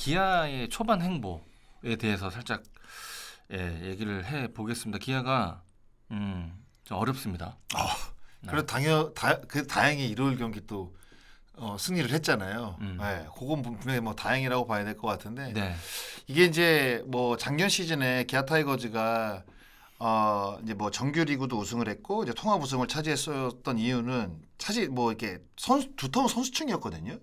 기아의 초반 행보에 대해서 살짝 얘기를 해 보겠습니다. 기아가 좀 어렵습니다. 그래도 다행히 일요일 경기 또 승리를 했잖아요. 네, 그건 분명히 뭐 다행이라고 봐야 될 것 같은데 네. 이게 이제 뭐 작년 시즌에 기아 타이거즈가 이제 뭐 정규리그도 우승을 했고 이제 통합 우승을 차지했었던 이유는 사실 뭐 이렇게 두터운 선수층이었거든요.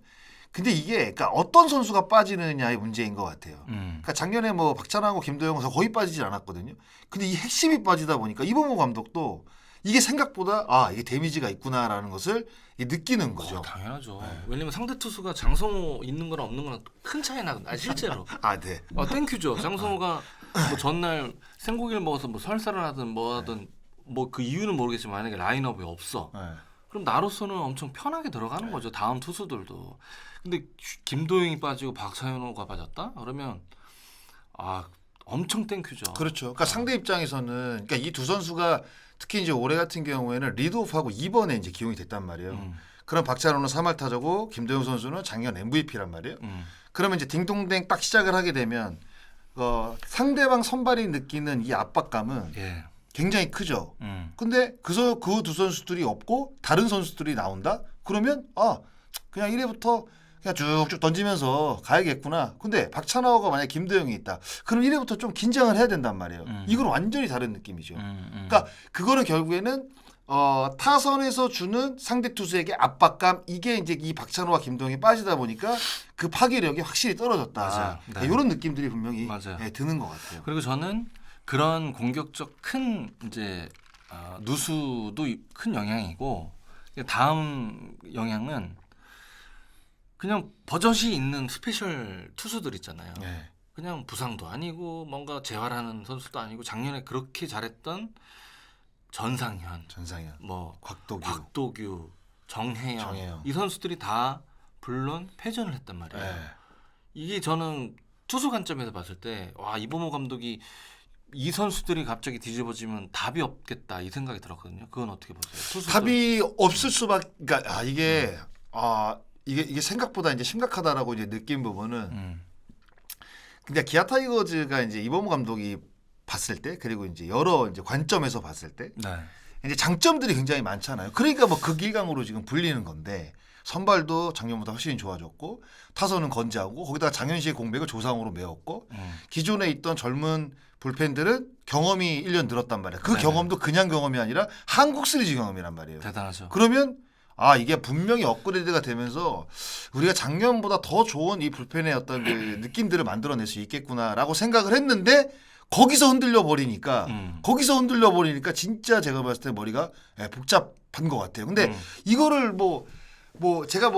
근데 이게 그러니까 어떤 선수가 빠지느냐의 문제인 것 같아요. 그러니까 작년에 뭐 박찬하고 김도영 선수 거의 빠지질 않았거든요. 근데 이 핵심이 빠지다 보니까 이범호 감독도 이게 생각보다 이게 데미지가 있구나라는 것을 느끼는 거죠. 당연하죠. 네. 왜냐면 상대 투수가 장성호 있는 거랑 없는 거랑 큰 차이 나거든요. 실제로. 네. 땡큐죠. 장성호가 뭐 전날 생고기를 먹어서 뭐 설사를 하든 뭐 하든 뭐 그 이유는 모르겠지만 만약에 라인업이 없어. 네. 그럼 나로서는 엄청 편하게 들어가는 거죠. 다음 투수들도. 근데 김도영이 빠지고 박찬호가 빠졌다? 그러면 엄청 땡큐죠. 그렇죠. 그러니까 상대 입장에서는 그러니까 이 두 선수가 특히 이제 올해 같은 경우에는 리드오프하고 2번에 이제 기용이 됐단 말이에요. 그럼 박찬호는 3할 타자고 김도영 선수는 작년 MVP란 말이에요. 그러면 이제 딩동댕 딱 시작을 하게 되면 상대방 선발이 느끼는 이 압박감은 굉장히 크죠. 근데 그 두 선수들이 없고 다른 선수들이 나온다? 그러면 그냥 1회부터 그냥 쭉쭉 던지면서 가야겠구나. 근데 박찬하오가 만약 김도영이 있다. 그럼 1회부터 좀 긴장을 해야 된단 말이에요. 이건 완전히 다른 느낌이죠. 그러니까 그거는 결국에는 타선에서 주는 상대 투수에게 압박감 이게 이제 이 박찬호와 김도영이 빠지다 보니까 그 파괴력이 확실히 떨어졌다. 맞아요. 네. 이런 느낌들이 분명히 맞아요. 드는 것 같아요. 그리고 저는 그런 공격적 큰 이제 누수도 큰 영향이고 다음 영향은 그냥 버젓이 있는 스페셜 투수들 있잖아요. 그냥 부상도 아니고 뭔가 재활하는 선수도 아니고 작년에 그렇게 잘했던 전상현, 뭐 곽도규, 정혜영 이 선수들이 다 물론 패전을 했단 말이에요. 이게 저는 투수 관점에서 봤을 때 이범호 감독이 이 선수들이 갑자기 뒤집어지면 답이 없겠다 이 생각이 들었거든요. 그건 어떻게 보세요? 투수들. 답이 없을 수밖에. 그러니까 이게 생각보다 이제 심각하다라고 이제 느낀 부분은 근데 기아 타이거즈가 이제 이범호 감독이 봤을 때 그리고 이제 여러 이제 관점에서 봤을 때 이제 장점들이 굉장히 많잖아요. 그러니까 뭐 극일강으로 지금 불리는 건데 선발도 작년보다 훨씬 좋아졌고 타선은 건재하고 거기다가 장현시의 공백을 조상으로 메웠고 기존에 있던 젊은 불펜들은 경험이 1년 늘었단 말이에요. 그 경험도 그냥 경험이 아니라 한국 시리즈 경험이란 말이에요. 대단하죠. 그러면 이게 분명히 업그레이드가 되면서 우리가 작년보다 더 좋은 이 불펜의 어떤 그 느낌들을 만들어낼 수 있겠구나라고 생각을 했는데 거기서 흔들려 버리니까 진짜 제가 봤을 때 머리가 복잡한 것 같아요. 근데 이거를 제가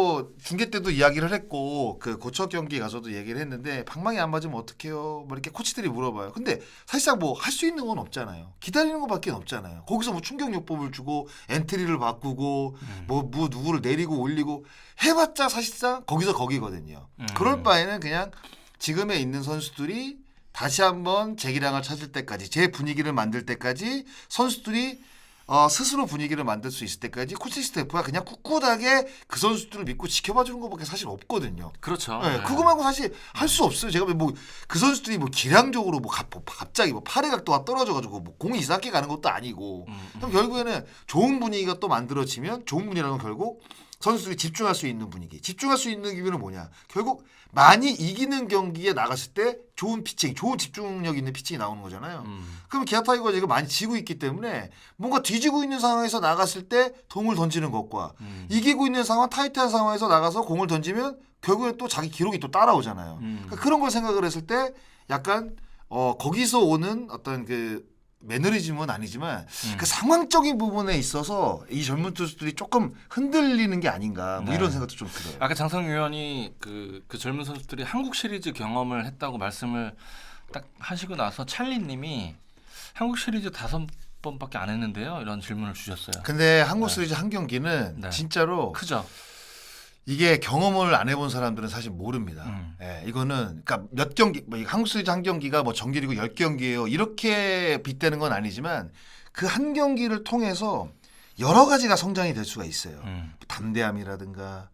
중계 때도 이야기를 했고 그 고척 경기 가서도 얘기를 했는데 방망이 안 맞으면 어떡해요? 뭐 이렇게 코치들이 물어봐요. 근데 사실상 할 수 있는 건 없잖아요. 기다리는 것밖에 없잖아요. 거기서 충격요법을 주고 엔트리를 바꾸고 누구를 내리고 올리고 해봤자 사실상 거기서 거기거든요. 그럴 바에는 그냥 지금에 있는 선수들이 다시 한번 재기량을 찾을 때까지 제 분위기를 만들 때까지 선수들이 스스로 분위기를 만들 수 있을 때까지 코칭 스태프가 그냥 ቍ꿋하게 그 선수들을 믿고 지켜봐 주는 것밖에 사실 없거든요. 그렇죠. 그거 말고 사실 할 수 없어요. 제가 그 선수들이 기량적으로 갑자기 팔의 각도가 떨어져가지고 공이 이상하게 가는 것도 아니고 그럼 결국에는 좋은 분위기가 또 만들어지면 좋은 분위기라는 건 결국 선수들이 집중할 수 있는 분위기. 집중할 수 있는 기회는 뭐냐? 결국 많이 이기는 경기에 나갔을 때 좋은 피칭, 좋은 집중력 있는 피칭이 나오는 거잖아요. 그럼 기아 타이거가 지금 많이 지고 있기 때문에 뭔가 뒤지고 있는 상황에서 나갔을 때 공을 던지는 것과 이기고 있는 상황, 타이트한 상황에서 나가서 공을 던지면 결국에 또 자기 기록이 또 따라오잖아요. 그러니까 그런 걸 생각을 했을 때 약간 거기서 오는 어떤 그 매너리즘은 아니지만 그 상황적인 부분에 있어서 이 젊은 투수들이 조금 흔들리는 게 아닌가 이런 생각도 좀 들어요. 아까 장성 의원이 그 젊은 선수들이 한국 시리즈 경험을 했다고 말씀을 딱 하시고 나서 찰리님이 한국 시리즈 5번밖에 안 했는데요 이런 질문을 주셨어요. 근데 한국 시리즈 한 경기는 진짜로 크죠. 이게 경험을 안 해본 사람들은 사실 모릅니다. 이거는 그러니까 몇 경기 한국 시리즈 한 경기가 정규리그 10경기예요. 이렇게 빗대는 건 아니지만 그 한 경기를 통해서 여러 가지가 성장이 될 수가 있어요. 담대함이라든가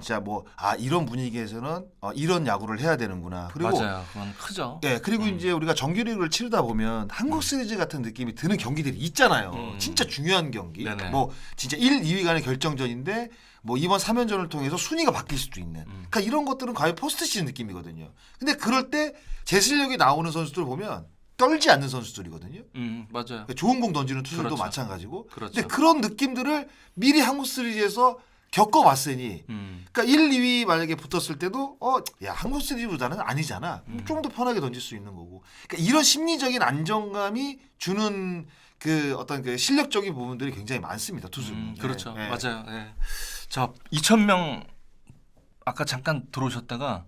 진짜 뭐 이런 분위기에서는 이런 야구를 해야 되는구나. 그리고 맞아요. 그건 크죠. 예, 그리고 이제 우리가 정규리그를 치르다 보면 한국 시리즈 같은 느낌이 드는 경기들이 있잖아요. 진짜 중요한 경기. 네네. 뭐 진짜 1, 2위 간의 결정전인데 뭐 이번 3연전을 통해서 순위가 바뀔 수도 있는. 그러니까 이런 것들은 과연 포스트 시즌 느낌이거든요. 근데 그럴 때 제 실력이 나오는 선수들 보면 떨지 않는 선수들이거든요. 맞아요. 그러니까 좋은 공 던지는 투수들도 그렇죠. 마찬가지고. 그렇죠. 근데 그런 느낌들을 미리 한국 시리즈에서 겪어봤으니 그러니까 1, 2위 만약에 붙었을 때도 야 한국 시리즈보다는 아니잖아. 좀 더 편하게 던질 수 있는 거고. 그러니까 이런 심리적인 안정감이 주는 그 어떤 그 실력적인 부분들이 굉장히 많습니다. 투수는. 그렇죠. 예. 맞아요. 예. 자, 2,000명 아까 잠깐 들어오셨다가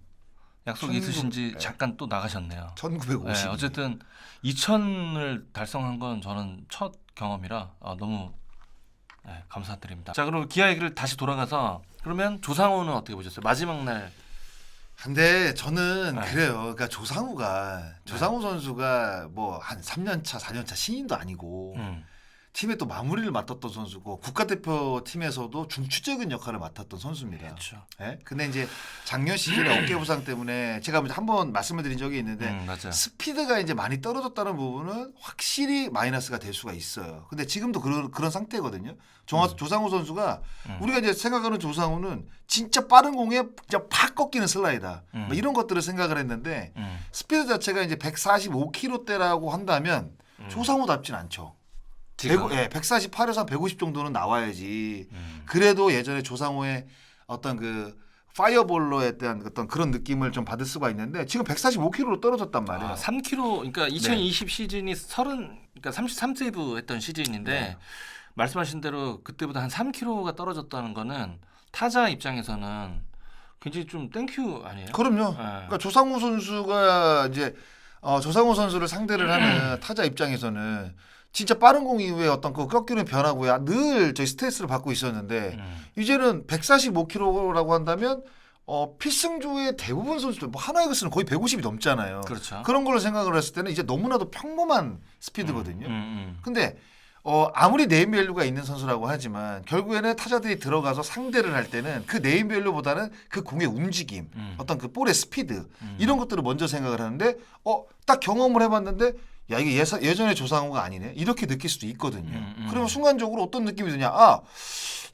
약속 1900, 있으신지 예. 잠깐 또 나가셨네요. 1950. 예, 어쨌든 2,000을 달성한 건 저는 첫 경험이라 너무 감사드립니다. 자, 그럼 기아 얘기를 다시 돌아가서 그러면 조상우는 어떻게 보셨어요? 마지막 날. 근데 저는 네. 그래요. 그러니까 조상우 선수가 뭐 한 3년 차, 4년 차 신인도 아니고 팀에 또 마무리를 맡았던 선수고 국가대표 팀에서도 중추적인 역할을 맡았던 선수입니다. 그렇죠. 예? 근데 이제 작년 시즌에 어깨 부상 때문에 제가 한번 말씀을 드린 적이 있는데 맞아요. 스피드가 이제 많이 떨어졌다는 부분은 확실히 마이너스가 될 수가 있어요. 근데 지금도 그런 상태거든요. 조상우 선수가 우리가 이제 생각하는 조상우는 진짜 빠른 공에 그냥 팍 꺾이는 슬라이더 뭐 이런 것들을 생각을 했는데 스피드 자체가 이제 145km대라고 한다면 조상우답진 않죠. 148에서 한 150 정도는 나와야지. 그래도 예전에 조상우의 어떤 그 파이어볼러에 대한 어떤 그런 느낌을 좀 받을 수가 있는데 지금 145km로 떨어졌단 말이에요. 3km. 그러니까 2020 시즌이 그러니까 33세이브 했던 시즌인데 네. 말씀하신 대로 그때보다 한 3km가 떨어졌다는 거는 타자 입장에서는 굉장히 좀 땡큐 아니에요? 그럼요. 네. 그러니까 조상우 선수가 이제 조상우 선수를 상대를 하는 타자 입장에서는 진짜 빠른 공 이후에 어떤 그 꺾이는 변화고야 늘 저희 스트레스를 받고 있었는데 이제는 145km라고 한다면 필승조의 대부분 선수들 뭐 하나이글스는 거의 150이 넘잖아요. 그렇죠. 그런 걸로 생각을 했을 때는 이제 너무나도 평범한 스피드거든요. 근데 아무리 네임밸류가 있는 선수라고 하지만 결국에는 타자들이 들어가서 상대를 할 때는 그 네임밸류보다는 그 공의 움직임, 어떤 그 볼의 스피드 이런 것들을 먼저 생각을 하는데 딱 경험을 해봤는데 야 이게 예전의 조상우가 아니네 이렇게 느낄 수도 있거든요. 그러면 순간적으로 어떤 느낌이 드냐?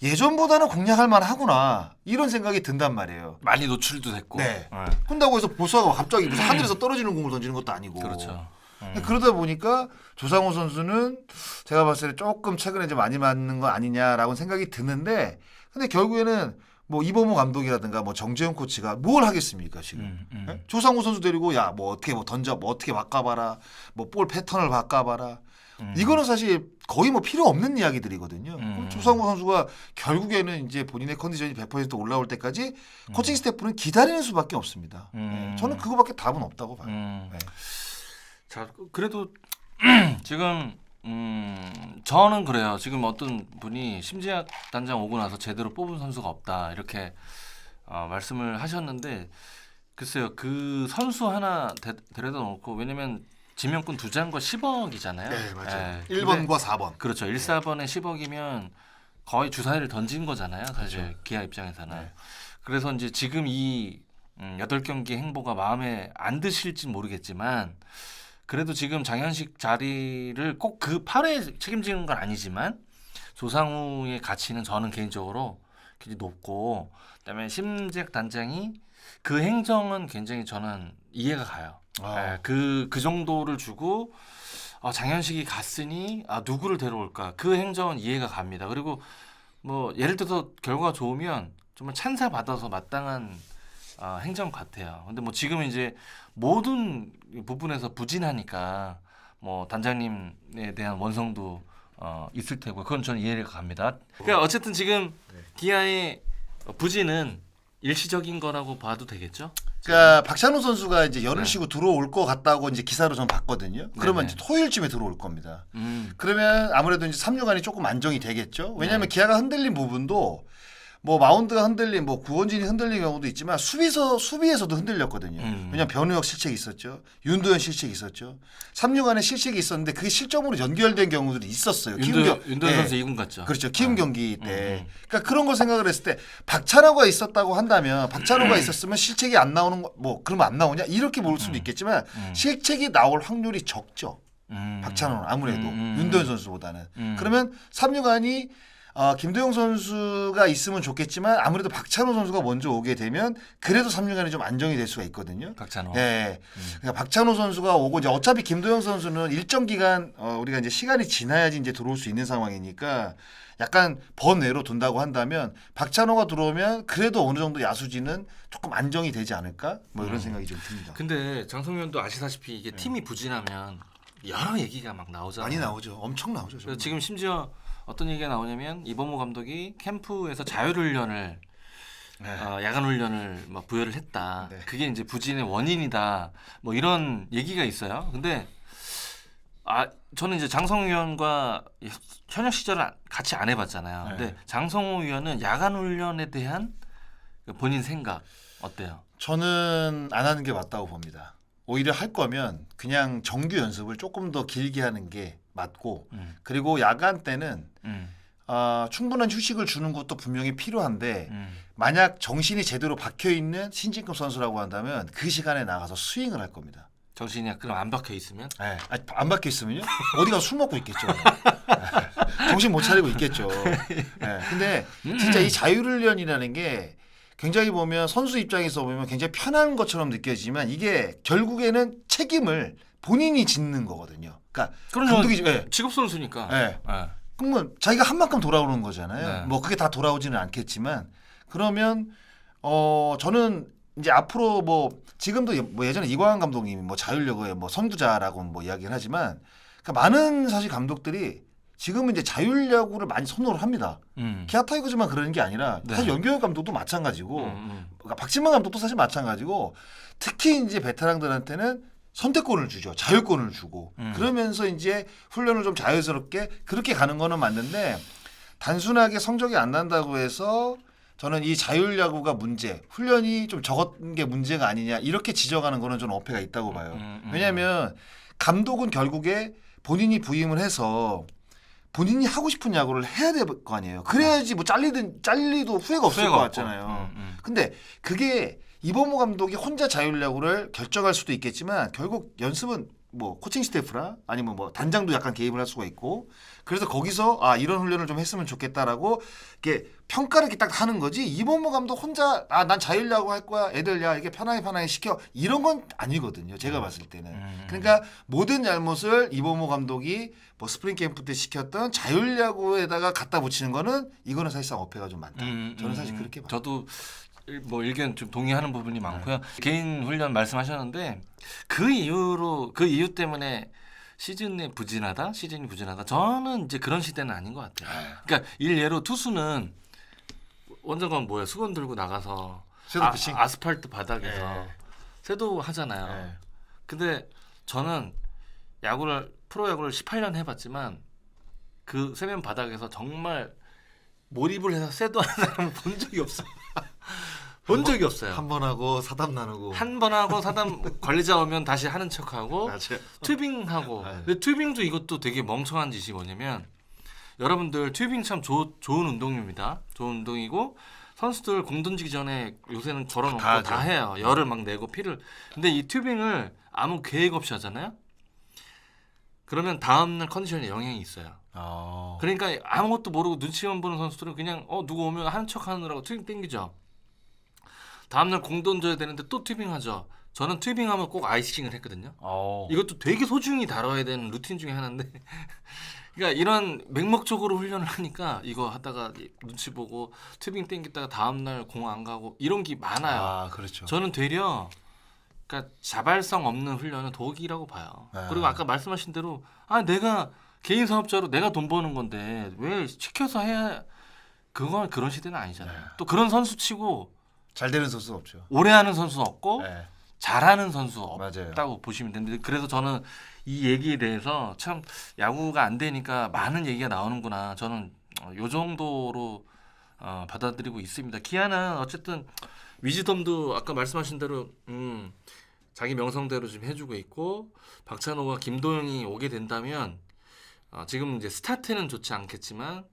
예전보다는 공략할 만하구나 이런 생각이 든단 말이에요. 많이 노출도 됐고. 네. 한다고 해서 보수가 갑자기 무슨 하늘에서 떨어지는 공을 던지는 것도 아니고. 그렇죠. 그러다 보니까 조상우 선수는 제가 봤을 때 조금 최근에 좀 많이 맞는 거 아니냐라고 생각이 드는데 근데 결국에는 뭐 이범호 감독이라든가 뭐 정재훈 코치가 뭘 하겠습니까 지금? 예? 조상우 선수 데리고 야 뭐 어떻게 뭐 던져 뭐 어떻게 바꿔봐라 뭐 볼 패턴을 바꿔봐라 이거는 사실 거의 뭐 필요 없는 이야기들이거든요. 그럼 조상우 선수가 결국에는 이제 본인의 컨디션이 100% 올라올 때까지 코칭 스태프는 기다리는 수밖에 없습니다. 예. 저는 그거밖에 답은 없다고 봐요. 예. 자, 그래도 지금 저는 그래요. 지금 어떤 분이 심지학 단장 오고 나서 제대로 뽑은 선수가 없다 이렇게 말씀을 하셨는데 글쎄요 그 선수 하나 데려다 놓고 왜냐면 지명권 2장과 10억이잖아요. 네 맞아요. 1번과 4번. 그렇죠. 1, 4번에 10억이면 거의 주사위를 던진 거잖아요. 사실 그렇죠. 기아 입장에서는. 네. 그래서 이제 지금 이 8경기 행보가 마음에 안 드실지 모르겠지만 그래도 지금 장현식 자리를 꼭 그 8회에 책임지는 건 아니지만 조상우의 가치는 저는 개인적으로 굉장히 높고 그다음에 심재학 단장이 그 행정은 굉장히 저는 이해가 가요. 그 정도를 주고 장현식이 갔으니 누구를 데려올까 그 행정은 이해가 갑니다. 그리고 뭐 예를 들어서 결과가 좋으면 정말 찬사 받아서 마땅한 행정 같아요. 근데 뭐 지금 이제 모든 부분에서 부진하니까 뭐 단장님에 대한 원성도 있을 테고 그건 저는 이해가 갑니다. 그러니까 어쨌든 지금 기아의 부진은 일시적인 거라고 봐도 되겠죠? 그러니까 박찬호 선수가 이제 열을 쉬고 들어올 것 같다고 이제 기사로 전 봤거든요. 그러면 네네. 이제 토요일쯤에 들어올 겁니다. 그러면 아무래도 이제 3주간이 조금 안정이 되겠죠. 왜냐하면 기아가 흔들린 부분도 뭐 마운드가 흔들린 뭐 구원진이 흔들린 경우도 있지만 수비에서도 흔들렸거든요. 왜냐면 변우혁 실책이 있었죠. 윤도현 실책이 있었죠. 3루 안에 실책이 있었는데 그게 실점으로 연결된 경우들이 있었어요. 윤도현 선수 2군 갔죠. 그렇죠. 키움 경기 때. 그러니까 그런 걸 생각을 했을 때 박찬호가 있었다고 한다면 박찬호가 있었으면 실책이 안 나오는 거 뭐 그러면 안 나오냐 이렇게 볼 수도 있겠지만 실책이 나올 확률이 적죠. 박찬호는 아무래도 윤도현 선수보다는. 그러면 3루간이 김도영 선수가 있으면 좋겠지만 아무래도 박찬호 선수가 먼저 오게 되면 그래도 3루간이 좀 안정이 될 수가 있거든요. 박찬호. 네. 그러니까 박찬호 선수가 오고 이제 어차피 김도영 선수는 일정 기간 우리가 이제 시간이 지나야지 이제 들어올 수 있는 상황이니까 약간 번외로 둔다고 한다면 박찬호가 들어오면 그래도 어느 정도 야수진은 조금 안정이 되지 않을까? 뭐 이런 생각이 좀 듭니다. 근데 장성현도 아시다시피 이게 팀이 부진하면 여러 얘기가 막 나오잖아요. 많이 나오죠. 엄청 나오죠. 그래서 지금 심지어 어떤 얘기가 나오냐면 이범호 감독이 캠프에서 자율훈련을 야간훈련을 막 부여를 했다. 네. 그게 이제 부진의 원인이다. 뭐 이런 얘기가 있어요. 근데 저는 이제 장성호 위원과 현역 시절을 같이 안 해봤잖아요. 네. 근데 장성호 위원은 야간훈련에 대한 본인 생각 어때요? 저는 안 하는 게 맞다고 봅니다. 오히려 할 거면 그냥 정규 연습을 조금 더 길게 하는 게 맞고 그리고 야간 때는 충분한 휴식을 주는 것도 분명히 필요한데 만약 정신이 제대로 박혀 있는 신진급 선수라고 한다면 그 시간에 나가서 스윙을 할 겁니다. 정신이 그럼 안 박혀 있으면? 네. 안 박혀 있으면요? 어디가 술 먹고 있겠죠. 정신 못 차리고 있겠죠. 네. 근데 진짜 이 자율훈련이라는 게 굉장히 보면 선수 입장에서 보면 굉장히 편한 것처럼 느껴지지만 이게 결국에는 책임을 본인이 짓는 거거든요. 그러니까 감독이 직업 선수니까. 네. 그러면 자기가 한 만큼 돌아오는 거잖아요. 네. 뭐 그게 다 돌아오지는 않겠지만 그러면 저는 이제 앞으로 뭐 지금도 뭐 예전에 이광환 감독님이 뭐 자율력의 뭐 선구자라고 뭐 이야기를 하지만 그러니까 많은 사실 감독들이 지금은 이제 자율야구를 많이 선호를 합니다. 기아 타이거즈만 그러는 게 아니라 사실 연경엽 감독도 마찬가지고 그러니까 박진만 감독도 사실 마찬가지고 특히 이제 베테랑들한테는 선택권을 주죠. 자율권을 주고 그러면서 이제 훈련을 좀 자연스럽게 그렇게 가는 거는 맞는데 단순하게 성적이 안 난다고 해서 저는 이 자율야구가 문제, 훈련이 좀 적은 게 문제가 아니냐 이렇게 지적하는 거는 좀 어폐가 있다고 봐요. 왜냐하면 감독은 결국에 본인이 부임을 해서 본인이 하고 싶은 야구를 해야 될 거 아니에요. 그래야지 뭐 잘리도 후회가 없을 것 같잖아요. 근데 그게 이범호 감독이 혼자 자율야구를 결정할 수도 있겠지만 결국 연습은 뭐 코칭 스태프나 아니면 뭐 단장도 약간 개입을 할 수가 있고 그래서 거기서 이런 훈련을 좀 했으면 좋겠다라고 이렇게 평가를 이렇게 딱 하는 거지 이범호 감독 혼자 난 자율야구 할 거야 애들 야 이게 편하게 시켜 이런 건 아니거든요. 제가 봤을 때는. 그러니까 모든 잘못을 이범호 감독이 뭐 스프링 캠프 때 시켰던 자율야구에다가 갖다 붙이는 거는 이거는 사실상 어폐가 좀 많다. 저는 사실 그렇게 봐요. 저도 뭐 의견 좀 동의하는 부분이 많고요. 개인 훈련 말씀하셨는데 그 이유 때문에 시즌이 부진하다. 저는 이제 그런 시대는 아닌 것 같아요. 그러니까 일례로 투수는 원정관 뭐예요? 수건 들고 나가서 섀도우 피칭? 아스팔트 바닥에서 섀도우 하잖아요. 근데 저는 프로야구를 18년 해봤지만 그 세면 바닥에서 정말 몰입을 해서 섀도우 하는 사람을 본 적이 없어요. 본 적이 없어요. 한 번 하고 사담 나누고 한 번 하고 사담 관리자 오면 다시 하는 척하고 튜빙하고. 근데 튜빙도 이것도 되게 멍청한 짓이 뭐냐면 여러분들 튜빙 참 좋은 운동입니다. 좋은 운동이고 선수들 공 던지기 전에 요새는 걸어놓고 다 해요. 열을 막 내고 피를. 근데 이 튜빙을 아무 계획 없이 하잖아요. 그러면 다음날 컨디션에 영향이 있어요. 그러니까 아무것도 모르고 눈치만 보는 선수들은 그냥 누구 오면 하는 척 하느라고 튜빙 땡기죠. 다음날 공 던져야 되는데 또 튜빙하죠. 저는 튜빙하면 꼭 아이싱을 했거든요. 이것도 되게 소중히 다뤄야 되는 루틴 중에 하나인데 그러니까 이런 맹목적으로 훈련을 하니까 이거 하다가 눈치 보고 튜빙 땡기다가 다음날 공 안 가고 이런 게 많아요. 그렇죠. 저는 되려 그러니까 자발성 없는 훈련은 독이라고 봐요. 그리고 아까 말씀하신 대로 내가 개인 사업자로 내가 돈 버는 건데 왜 시켜서 해야 그건 그런 시대는 아니잖아요. 또 그런 선수 치고 잘 되는 선수 없죠. 오래 하는 선수 없고 잘하는 선수 없다고 맞아요. 보시면 되는데 그래서 저는 이 얘기에 대해서 참 야구가 안 되니까 많은 얘기가 나오는구나. 저는 요 정도로 받아들이고 있습니다. 기아는 어쨌든 위즈덤도 아까 말씀하신 대로 자기 명성대로 지금 해주고 있고 박찬호와 김도영이 오게 된다면 지금 이제 스타트는 좋지 않겠지만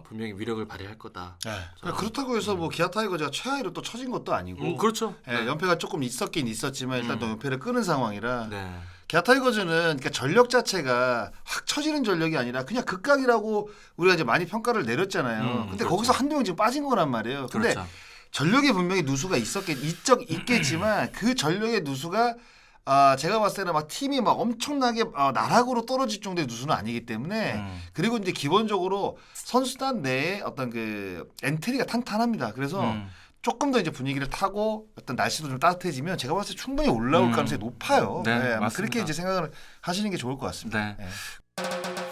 분명히 위력을 발휘할 거다. 그렇다고 해서 뭐 기아 타이거즈가 최하위로 또 처진 것도 아니고 그렇죠. 네. 연패가 조금 있었긴 있었지만 일단 또 연패를 끊은 상황이라 네. 기아 타이거즈는 그러니까 전력 자체가 확 처지는 전력이 아니라 그냥 극강이라고 우리가 이제 많이 평가를 내렸잖아요. 근데 그렇죠. 거기서 한두 명 지금 빠진 거란 말이에요. 근데 그렇죠. 전력에 분명히 누수가 있겠지만 그 전력의 누수가 제가 봤을 때는 막 팀이 막 엄청나게 나락으로 떨어질 정도의 누수는 아니기 때문에 그리고 이제 기본적으로 선수단 내에 어떤 그 엔트리가 탄탄합니다. 그래서 조금 더 이제 분위기를 타고 어떤 날씨도 좀 따뜻해지면 제가 봤을 때 충분히 올라올 가능성이 높아요. 네, 아마 맞습니다. 그렇게 이제 생각을 하시는 게 좋을 것 같습니다. 네. 네.